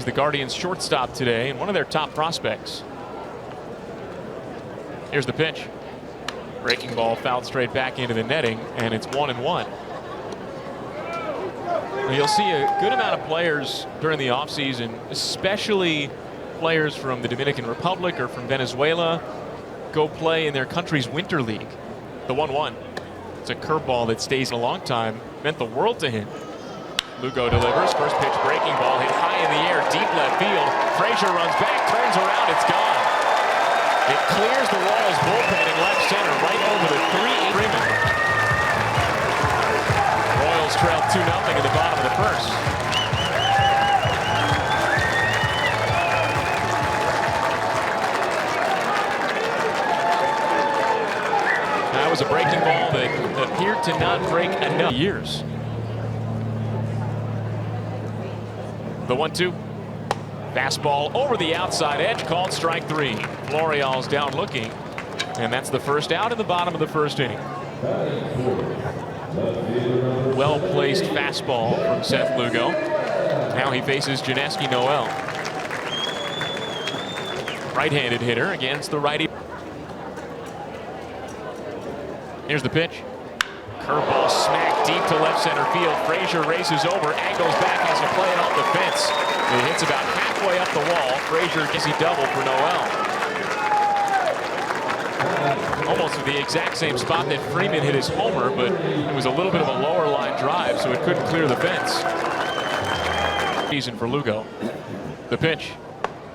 He's the Guardians' shortstop today and one of their top prospects. Here's the pitch. Breaking ball fouled straight back into the netting, and it's 1-1. You'll see a good amount of players during the offseason, especially players from the Dominican Republic or from Venezuela, go play in their country's winter league. The 1-1. It's a curveball that stays a long time. Meant the world to him. Lugo delivers. First pitch breaking ball hit high in the air, deep left field. Frazier runs back, turns around, it's gone. It clears the Royals bullpen in left center right over the 3 Freeman. Royals trail 2-0 in the bottom of the first. That was a breaking ball that appeared to not break enough years. The 1-2. Fastball over the outside edge, called strike 3. Florial's down looking, and that's the first out in the bottom of the first inning. Well-placed fastball from Seth Lugo. Now he faces Janeski Noel. Right-handed hitter against the righty. Here's the pitch. Curveball smack deep to left center field. Frazier races over, angles back, has to play it off the fence. It hits about halfway up the wall. Frazier gets a double for Noel. Almost at the exact same spot that Freeman hit his homer, but it was a little bit of a lower line drive, so it couldn't clear the fence. Season for Lugo. The pitch.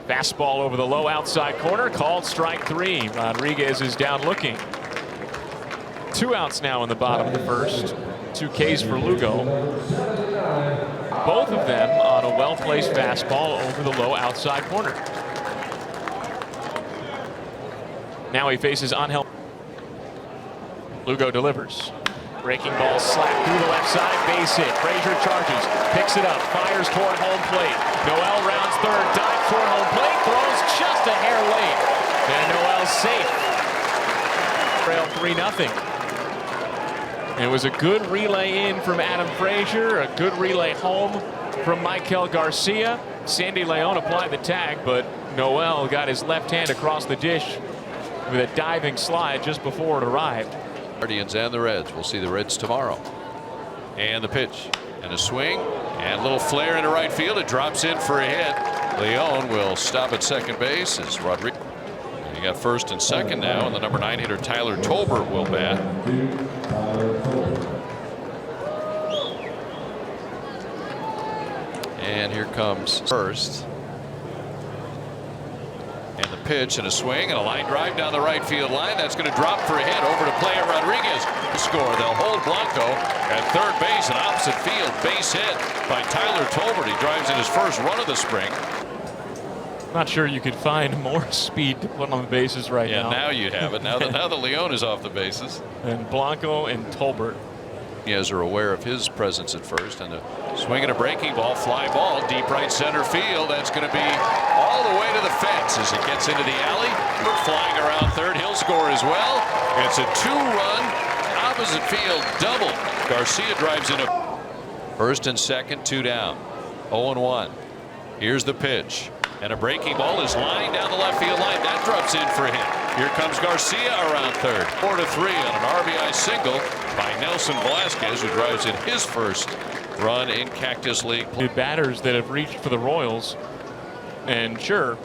Fastball over the low outside corner, called strike 3. Rodriguez is down looking. 2 outs now in the bottom of the first. 2 Ks for Lugo. Both of them on a well-placed fastball over the low outside corner. Now he faces Angel. Lugo delivers. Breaking ball slapped through the left side, base hit. Frazier charges, picks it up, fires toward home plate. Noel rounds third, dives toward home plate, throws just a hair late. And Noel's safe. Trail 3-0. It was a good relay in from Adam Frazier, a good relay home from Maikel Garcia. Sandy Leon applied the tag, but Noel got his left hand across the dish with a diving slide just before it arrived. Guardians and the Reds. We'll see the Reds tomorrow. And the pitch and a swing and a little flare into right field. It drops in for a hit. Leon will stop at second base as Rodriguez. You got first and second now, and the number 9 hitter Tyler Tolbert will bat. And here comes first. And the pitch and a swing and a line drive down the right field line. That's going to drop for a hit over to player Rodriguez. Score. They'll hold Blanco at third base and opposite field. Base hit by Tyler Tolbert. He drives in his first run of the spring. Not sure you could find more speed to put on the bases right now. Yeah, now you have it. Now that Leon is off the bases. And Blanco and Tolbert. You guys are aware of his presence at first, and a swing and a breaking ball, fly ball, deep right center field. That's going to be all the way to the fence as it gets into the alley. We're flying around third. He'll score as well. It's a 2-run opposite field double. Garcia drives in a first and second, 2 down. 0-1. Here's the pitch. And a breaking ball is lined down the left field line. That drops in for a hit. Here comes Garcia around third. 4-3 on an RBI single by Nelson Velasquez, who drives in his first run in Cactus League. The batters that have reached for the Royals, and sure,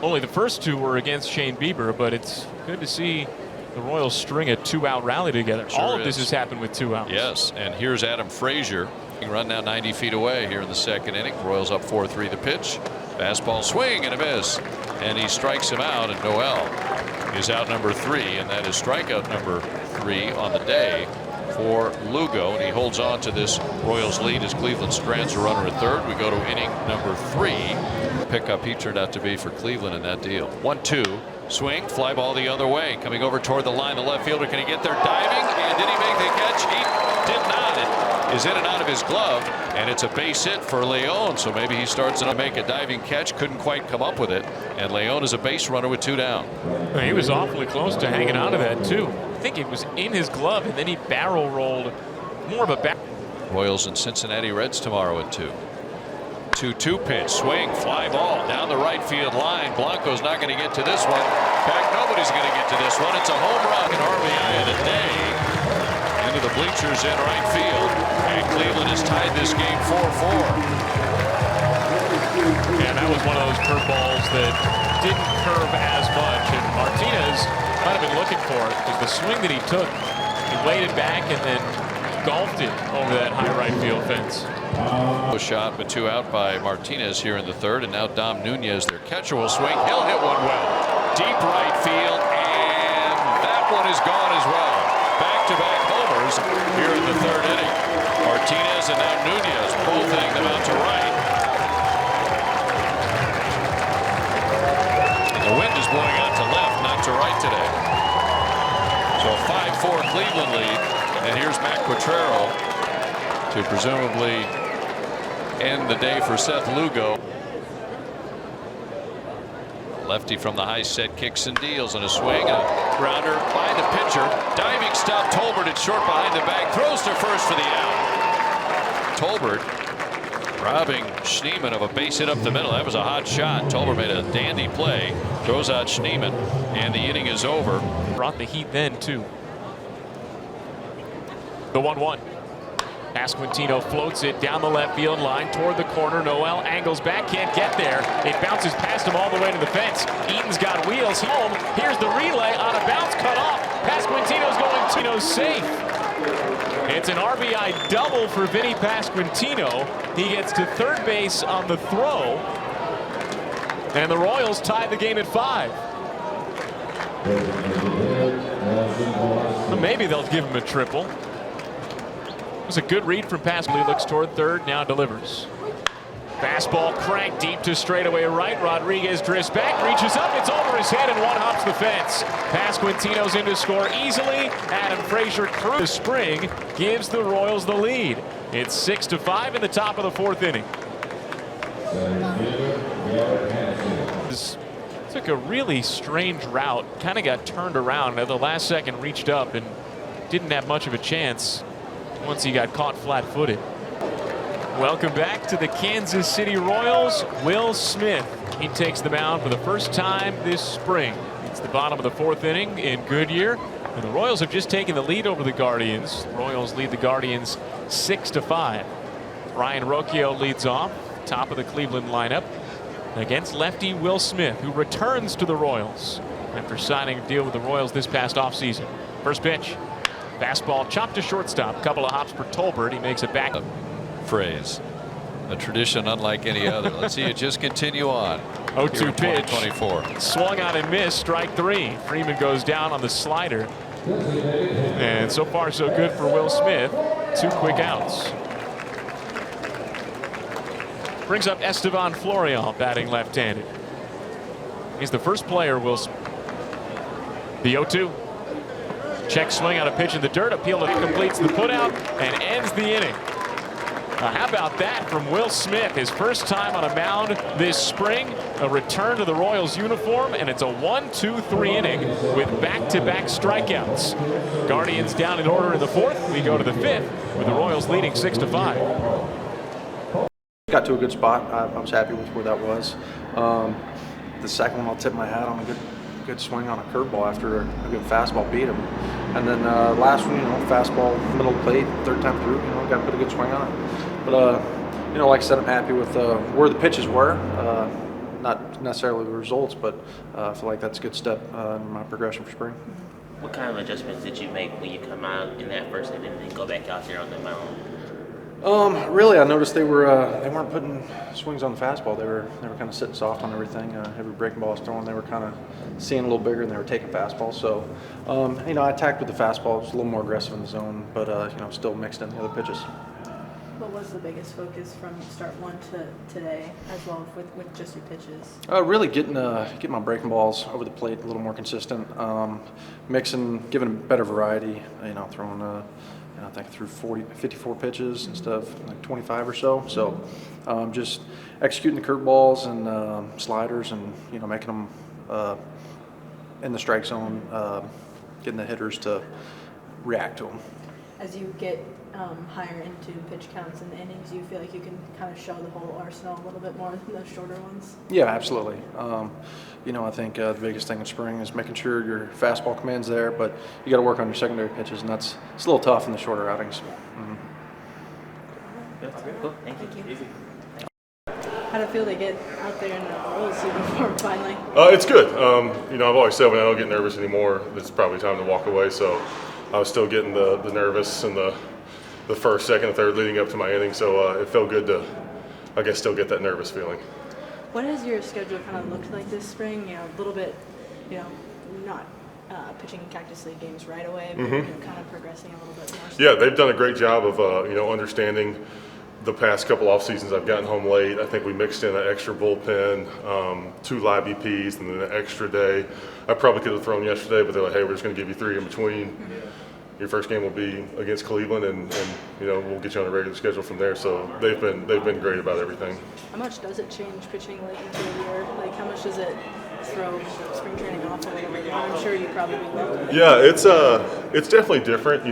only the first 2 were against Shane Bieber, but it's good to see the Royals string a 2-out rally together. Sure All of is. this has happened with 2 outs. Yes, and here's Adam Frazier. Run now 90 feet away here in the second inning. Royals up 4-3 the pitch. Fastball swing and a miss. And he strikes him out, and Noel is out number 3, and that is strikeout number 3 on the day for Lugo. And he holds on to this Royals lead as Cleveland strands a runner at third. We go to inning number 3. Pickup he turned out to be for Cleveland in that deal. 1-2. Swing, fly ball the other way. Coming over toward the line. The left fielder, can he get there diving? And did he make the catch? He did not. It is in and out of his glove, and it's a base hit for Leon. So maybe he starts to make a diving catch. Couldn't quite come up with it. And Leon is a base runner with 2 down. He was awfully close to hanging out of that, too. I think it was in his glove, and then he barrel rolled. More of a back. Royals and Cincinnati Reds tomorrow at 2. 2-2 pitch, swing, fly ball down the right field line. Blanco's not going to get to this one. In fact, nobody's going to get to this one. It's a home run, an RBI of the day. Into the bleachers in right field. And Cleveland has tied this game 4-4. Yeah, that was one of those curveballs that didn't curve as much, and Martinez might have been looking for it because the swing that he took, he laid it back and then golfed it over that high right field fence. A shot, but 2 out by Martinez here in the third, and now Dom Nunez, their catcher, will swing. He'll hit one well. Deep right field, and that one is gone as well. Back-to-back homers here in the third inning. Martinez and now Nunez both hitting them out to right. And the wind is blowing out to left, not to right today. So a 5-4 Cleveland lead, and here's Matt Quatraro to presumably end the day for Seth Lugo. Lefty from the high set kicks and deals, and a swing and a grounder by the pitcher. Diving stop, Tolbert at short behind the bag, throws to first for the out. Tolbert robbing Schneemann of a base hit up the middle. That was a hot shot. Tolbert made a dandy play, throws out Schneemann, and the inning is over. Brought the heat then too. The 1-1. Pasquantino floats it down the left field line toward the corner. Noel angles back, can't get there. It bounces past him all the way to the fence. Eaton's got wheels home. Here's the relay on a bounce cut off. Pasquantino's going to safe. It's an RBI double for Vinny Pasquantino. He gets to third base on the throw. And the Royals tied the game at 5. Well, maybe they'll give him a triple. It was a good read from Pasquantino. Looks toward third, now delivers. Fastball cranked deep to straightaway right. Rodriguez drifts back, reaches up, it's over his head, and one hops the fence. Pasquantino's in to score easily. Adam Frazier through the spring gives the Royals the lead. It's 6-5 in the top of the 4th inning. This took a really strange route, kind of got turned around at the last second, reached up and didn't have much of a chance once he got caught flat-footed. Welcome back to the Kansas City Royals. Will Smith, he takes the mound for the first time this spring. It's the bottom of the 4th inning in Goodyear, and the Royals have just taken the lead over the Guardians. The Royals lead the Guardians 6-5. Ryan Rocchio leads off, top of the Cleveland lineup, against lefty Will Smith, who returns to the Royals after signing a deal with the Royals this past offseason. First pitch. Fastball chopped to shortstop. Couple of hops for Tolbert. He makes it back. Phrase. A tradition unlike any other. Let's see it just continue on. 0-2 pitch. 24. Swung on and missed. Strike 3. Freeman goes down on the slider. And so far so good for Will Smith. 2 quick outs. Brings up Estevan Florial batting left-handed. He's the first player Will Smith. The 0-2. Check swing on a pitch in the dirt. Appeal that completes the putout and ends the inning. Now, how about that from Will Smith? His first time on a mound this spring. A return to the Royals uniform, and it's a 1-2-3 inning with back-to-back strikeouts. Guardians down in order in the 4th. We go to the 5th with the Royals leading 6-5. Got to a good spot. I was happy with where that was. The second one, I'll tip my hat on a good swing on a curveball after a good fastball beat him. And then last one, fastball middle plate, third time through, got to put a good swing on it. But like I said, I'm happy with where the pitches were. Not necessarily the results, but I feel like that's a good step in my progression for spring. What kind of adjustments did you make when you come out in that first inning and go back out there on the mound? Really, I noticed they weren't putting swings on the fastball. They were kind of sitting soft on everything. Every breaking ball was thrown, they were kind of seeing a little bigger, and they were taking fastballs. So, I attacked with the fastball. It was a little more aggressive in the zone, but still mixed in the other pitches. What was the biggest focus from start 1 to today, as well as with just your pitches? Really getting my breaking balls over the plate a little more consistent, mixing, giving a better variety. Throwing I think through 54 pitches instead of like 25 or so. So just executing the curveballs and sliders, and making them in the strike zone, getting the hitters to react to them. as you get higher into pitch counts and innings, you feel like you can kind of show the whole arsenal a little bit more than those shorter ones? Yeah, absolutely. I think the biggest thing in spring is making sure your fastball command's there, but you got to work on your secondary pitches, and it's a little tough in the shorter outings. Mm-hmm. Cool. Thank you. How did it feel to get out there in the Royals uniform finally? It's good. I've always said when I don't get nervous anymore, it's probably time to walk away. So I was still getting the nervous in the first, second, and third leading up to my inning. So it felt good to, I guess, still get that nervous feeling. What has your schedule kind of looked like this spring? A little bit, not pitching Cactus League games right away, but kind of progressing a little bit more. Yeah, they've done a great job of understanding the past couple off seasons. I've gotten home late. I think we mixed in an extra bullpen, 2 live EPs, and then an extra day. I probably could have thrown yesterday, but they're like, hey, we're just going to give you 3 in between. Your first game will be against Cleveland, and we'll get you on a regular schedule from there. So they've been great about everything. How much does it change pitching late into the year? Like, how much does it throw spring training off a little bit? I'm sure you probably will. Yeah, it's definitely different.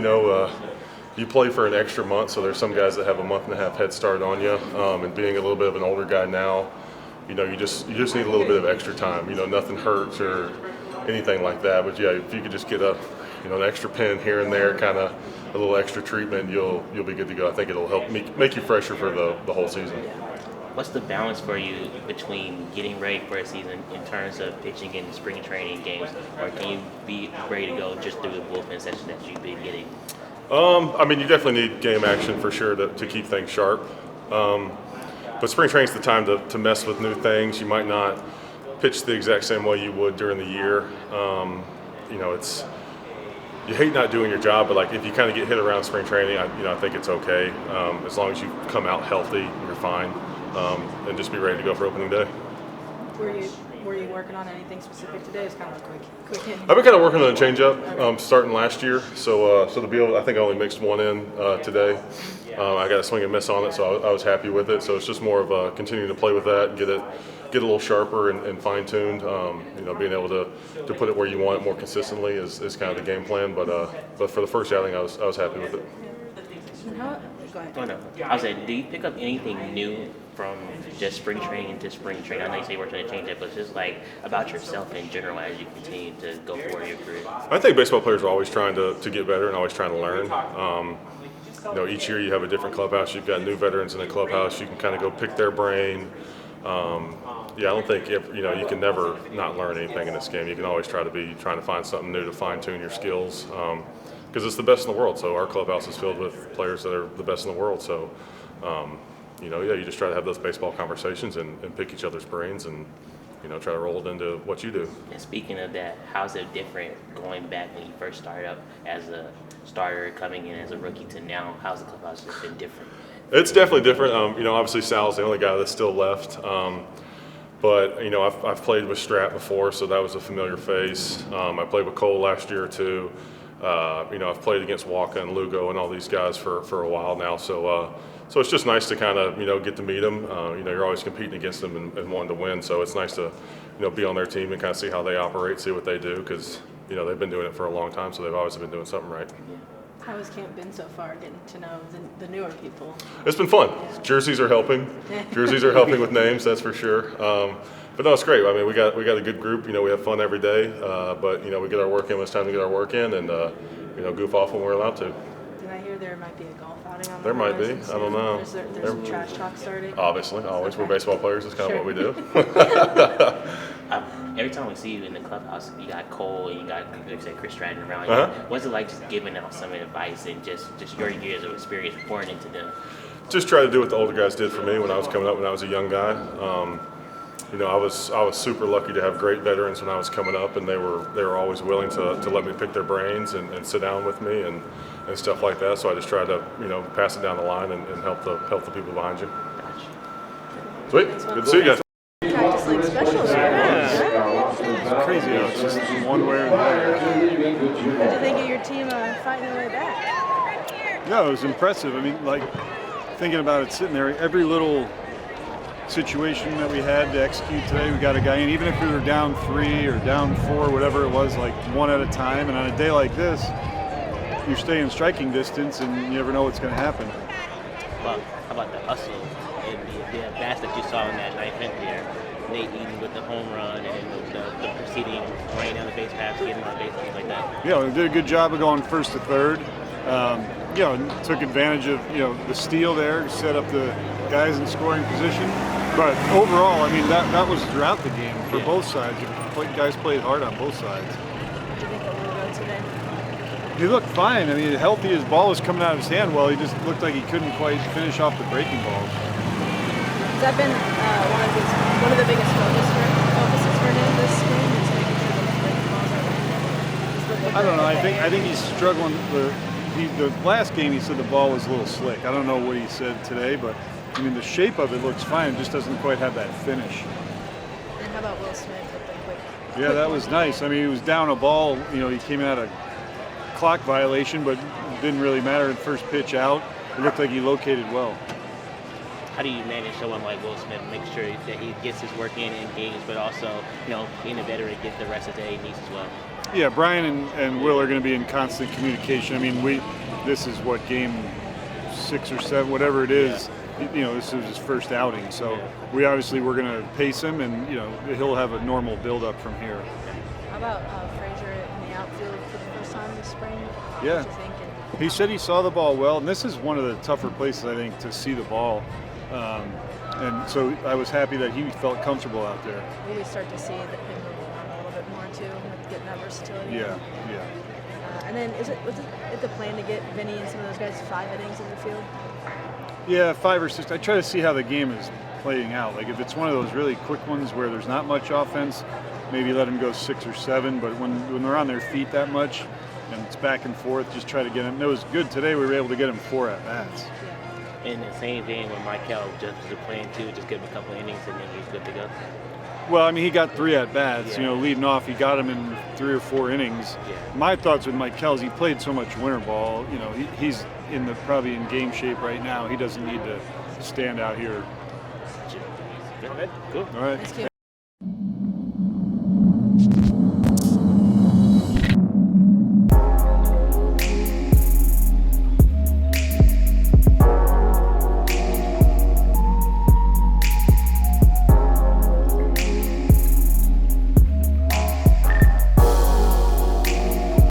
You play for an extra month, so there's some guys that have a month and a half head start on you. And being a little bit of an older guy now, you just need a little bit of extra time. Nothing hurts or anything like that. But yeah, if you could just get an extra pin here and there, kind of a little extra treatment, you'll be good to go. I think it'll help make you fresher for the whole season. What's the balance for you between getting ready for a season in terms of pitching in spring training games, or can you be ready to go just through the bullpen session that you've been getting? You definitely need game action for sure to keep things sharp. But spring training's the time to mess with new things. You might not pitch the exact same way you would during the year. You hate not doing your job, but like if you kind of get hit around spring training, I think it's okay. As long as you come out healthy, you're fine, and just be ready to go for opening day. Were you working on anything specific today? It's kind of a quick hit. I've been kind of working on a changeup starting last year, so to be able, I think I only mixed 1 in today. I got a swing and miss on it, so I was happy with it. So it's just more of continuing to play with that and get a little sharper and fine tuned. Being able to put it where you want it more consistently is kind of the game plan. But for the first outing, I was happy with it. Go ahead. Oh, no. I was saying, do you pick up anything new from just spring training to spring training? I know you say you worked on a change-up, but it's just like about yourself in general as you continue to go forward in your career. I think baseball players are always trying to get better and always trying to learn. Each year you have a different clubhouse. You've got new veterans in the clubhouse. You can kind of go pick their brain. I don't think you can never not learn anything in this game. You can always trying to find something new to fine-tune your skills. Because it's the best in the world. So our clubhouse is filled with players that are the best in the world. So, you just try to have those baseball conversations and pick each other's brains and, try to roll it into what you do. And speaking of that, how's it different going back when you first started up as a starter, coming in as a rookie to now? How's the clubhouse just been different? It's definitely different. Obviously Sal's the only guy that's still left. But I've played with Strat before, so that was a familiar face. I played with Cole last year too. I've played against Walker and Lugo and all these guys for a while now. So it's just nice to kind of get to meet them. You're always competing against them and wanting to win. So it's nice to be on their team and kind of see how they operate, see what they do, because they've been doing it for a long time, so they've always been doing something right. How has camp been so far, getting to know the newer people? It's been fun. Jerseys are helping. Jerseys are helping with names, that's for sure. But no, it's great. We got a good group. We have fun every day. But we get our work in when it's time to get our work in, and goof off when we're allowed to. Did I hear there might be a golf outing on the There might be. horizon soon? I don't know. There's some trash talk starting? Obviously, always. Okay. We're baseball players. It's kind of what we do. Every time we see you in the clubhouse, you got Cole and you got, like I said, Chris Stratton around you. Uh-huh. What's it like just giving out some advice and just your years of experience pouring into them? Just try to do what the older guys did for me when I was coming up, when I was a young guy. I was super lucky to have great veterans when I was coming up, and they were always willing to let me pick their brains and sit down with me and stuff like that. So I just tried to pass it down the line and help the people behind you. Sweet, good to see you guys. Cactus League special. It's crazy how it's just one way or the other. What did you think of your team fighting their way back? Yeah, it was impressive. Thinking about it, sitting there, every little situation that we had to execute today, we got a guy in, even if we were down 3 or down 4, whatever it was, like one at a time. And on a day like this, you stay in striking distance, and you never know what's going to happen. Well, how about the hustle and the bats that you saw in that ninth inning there? Nate Eaton with the home run and the preceding running down the base paths, getting on base, things like that. Yeah, they did a good job of going first to third. Took advantage of the steal there, set up the guys in scoring position. But overall, I mean that was throughout the game for both sides. Guys played hard on both sides. What do you think of Lugo today? He looked fine. I mean, healthy. His ball was coming out of his hand well. He just looked like he couldn't quite finish off the breaking balls. Has that been one of the biggest focuses for him this spring? Is making sure those breaking balls are landing? I don't know. I think he's struggling. The last game he said the ball was a little slick. I don't know what he said today, but I mean the shape of it looks fine. It just doesn't quite have that finish. And how about Will Smith with the quick? Yeah, that was nice. I mean, he was down a ball. He came out of clock violation, but it didn't really matter. The first pitch out, it looked like he located well. How do you manage someone like Will Smith, make sure that he gets his work in games, but also, being a veteran, get the rest of the day he needs as well? Yeah, Brian and Will are going to be in constant communication. I mean, this is what, game 6 or 7, whatever it is. Yeah. This is his first outing, so we're going to pace him, and he'll have a normal build-up from here. How about Frazier in the outfield for the first time this spring? Yeah. What do you think? He said he saw the ball well, and this is one of the tougher places, I think, to see the ball. And so I was happy that he felt comfortable out there. Will we start to see him move around a little bit more too, with getting that versatility? Yeah. And then was it the plan to get Vinny and some of those guys 5 innings in the field? Yeah, 5 or 6. I try to see how the game is playing out. Like if it's one of those really quick ones where there's not much offense, maybe let them go 6 or 7. But when they're on their feet that much and it's back and forth, just try to get them. It was good today. We were able to get him 4 at bats. In the same vein when Michael just was playing too, just give him a couple innings and then he's good to go. Well, I mean, he got 3 at bats. Leading off, he got him in 3 or 4 innings. Yeah. My thoughts with Mike Kells, he played so much winter ball. He's probably in game shape right now. He doesn't need to stand out here. Cool. All right. Thank you.